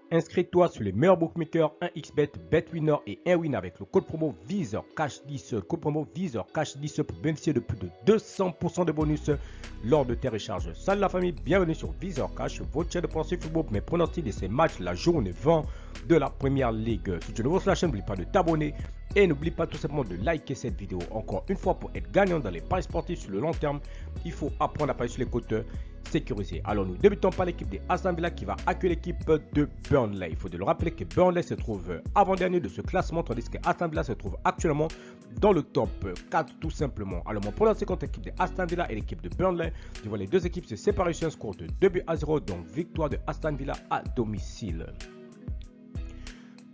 Inscris-toi sur les meilleurs bookmakers 1xBet, BetWinner et 1win avec le code promo VISEURCASH10. Code promo VISEURCASH10 pour bénéficier de plus de 200% de bonus lors de tes recharges. Salut la famille, bienvenue sur VISEURCASH, votre chaîne de pronostic football, mais pronostics de ces matchs la journée 20 de la Première Ligue. Si tu es nouveau sur la chaîne, n'oublie pas de t'abonner et n'oublie pas tout simplement de liker cette vidéo. Encore une fois, pour être gagnant dans les paris sportifs sur le long terme, il faut apprendre à parier sur les côtes sécurisées. Alors nous débutons par l'équipe des Aston Villa qui va accueillir l'équipe de Burnley. Il faut de le rappeler que Burnley se trouve avant-dernier de ce classement, tandis que Aston Villa se trouve actuellement dans le top 4 tout simplement. Alors mon pronostic contre l'équipe de Aston Villa et l'équipe de Burnley, je vois les deux équipes se séparer sur un score de 2-0, donc victoire de Aston Villa à domicile.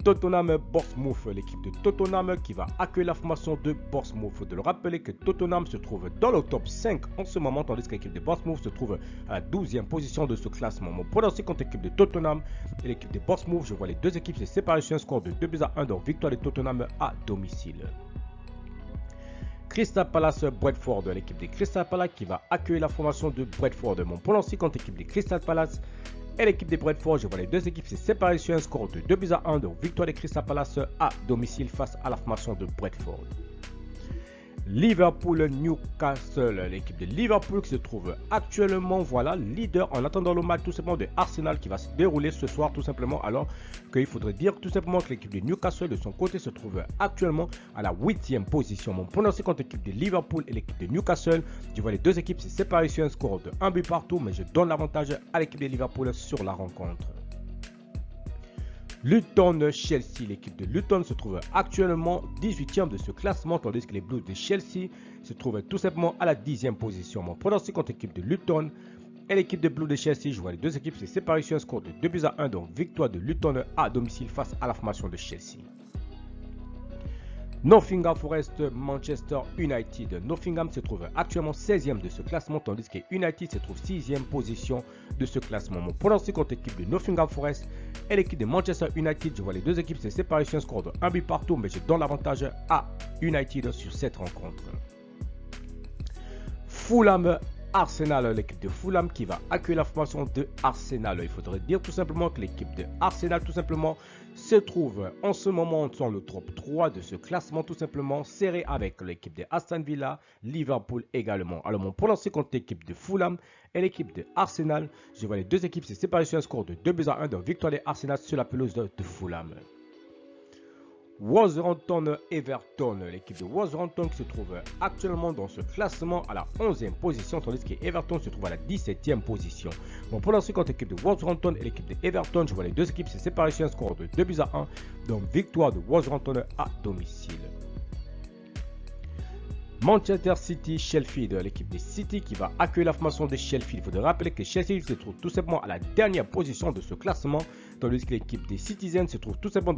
Tottenham Bournemouth, l'équipe de Tottenham qui va accueillir la formation de Bournemouth. Il faut de le rappeler que Tottenham se trouve dans le top 5 en ce moment, tandis que l'équipe de Bournemouth se trouve à la 12e position de ce classement. Mon pronostic contre l'équipe de Tottenham et l'équipe de Bournemouth, je vois les deux équipes se séparer sur un score de 2-1, donc victoire de Tottenham à domicile. Crystal Palace Brentford, l'équipe de Crystal Palace qui va accueillir la formation de Brentford. Mon pronostic contre l'équipe de Crystal Palace et l'équipe de Brentford, je vois les deux équipes se séparer sur un score de 2-1, donc victoire de Crystal Palace à domicile face à la formation de Brentford. Liverpool Newcastle, l'équipe de Liverpool qui se trouve actuellement leader en attendant le match tout simplement de Arsenal qui va se dérouler ce soir tout simplement, alors qu'il faudrait dire tout simplement que l'équipe de Newcastle de son côté se trouve actuellement à la 8e position. Mon pronostic contre l'équipe de Liverpool et l'équipe de Newcastle, je vois les deux équipes se séparer sur un score de 1 but partout, mais je donne l'avantage à l'équipe de Liverpool sur la rencontre. Luton-Chelsea, l'équipe de Luton se trouve actuellement 18e de ce classement, tandis que les Blues de Chelsea se trouvent tout simplement à la 10e position. Mon pronostic contre l'équipe de Luton et l'équipe de Blues de Chelsea, je vois les deux équipes se séparer sur un score de 2-1, donc victoire de Luton à domicile face à la formation de Chelsea. Nottingham Forest Manchester United. Nottingham se trouve actuellement 16e de ce classement, tandis que United se trouve 6e position de ce classement. Mon pronostic contre l'équipe de Nottingham Forest et l'équipe de Manchester United, je vois les deux équipes se séparer sur un score de 1 but partout, mais je donne l'avantage à United sur cette rencontre. Fulham Arsenal, l'équipe de Fulham qui va accueillir la formation de Arsenal. Il faudrait dire tout simplement que l'équipe de Arsenal tout simplement se trouve en ce moment dans le top 3 de ce classement tout simplement, serré avec l'équipe de Aston Villa, Liverpool également. Alors mon pronostic contre l'équipe de Fulham et l'équipe de Arsenal, je vois les deux équipes se séparer sur un score de 2-1, donc victoire de Arsenal sur la pelouse de Fulham. Wolverhampton Everton, l'équipe de Wolverhampton qui se trouve actuellement dans ce classement à la 11e position, tandis que Everton se trouve à la 17e position. Mon pronostic contre l'équipe de Wolverhampton et l'équipe de Everton, je vois les deux équipes se séparer sur un score de 2-1, donc victoire de Wolverhampton à domicile. Manchester City Sheffield, l'équipe de City qui va accueillir la formation de Sheffield. Il faut rappeler que Sheffield se trouve tout simplement à la dernière position de ce classement, tandis que l'équipe des Citizens se trouve tout simplement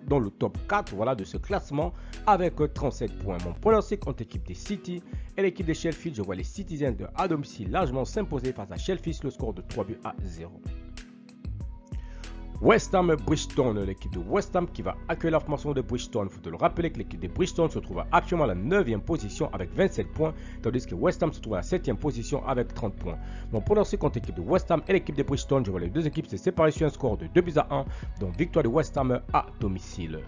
dans le top 4 de ce classement avec 37 points. Mon pronostic contre l'équipe des City et l'équipe de Sheffield, je vois les Citizens à domicile largement s'imposer face à Sheffield sur le score de 3-0. West Ham Bristol, l'équipe de West Ham qui va accueillir la formation de Bristol. Il faut le rappeler que l'équipe de Bristol se trouve actuellement à la 9e position avec 27 points, tandis que West Ham se trouve à la 7e position avec 30 points. Mon pronostic contre l'équipe de West Ham et l'équipe de Bristol, je vois les deux équipes se séparer sur un score de 2-1, donc victoire de West Ham à domicile.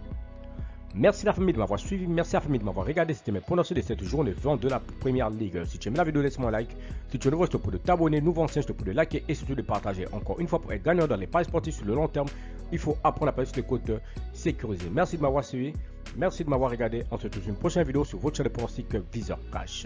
Merci la famille de m'avoir suivi, merci la famille de m'avoir regardé, c'était mes pronostics de cette journée 20 de la Première Ligue. Si tu aimes la vidéo, laisse-moi un like. Si tu es nouveau, je te prie de t'abonner, nouveau ancien, je te prie de liker et surtout de partager. Encore une fois, pour être gagnant dans les paris sportifs sur le long terme, il faut apprendre à parier sur les côtes sécurisées. Merci de m'avoir suivi, merci de m'avoir regardé. On se retrouve dans une prochaine vidéo sur votre chaîne de pronostics VISEURCASH.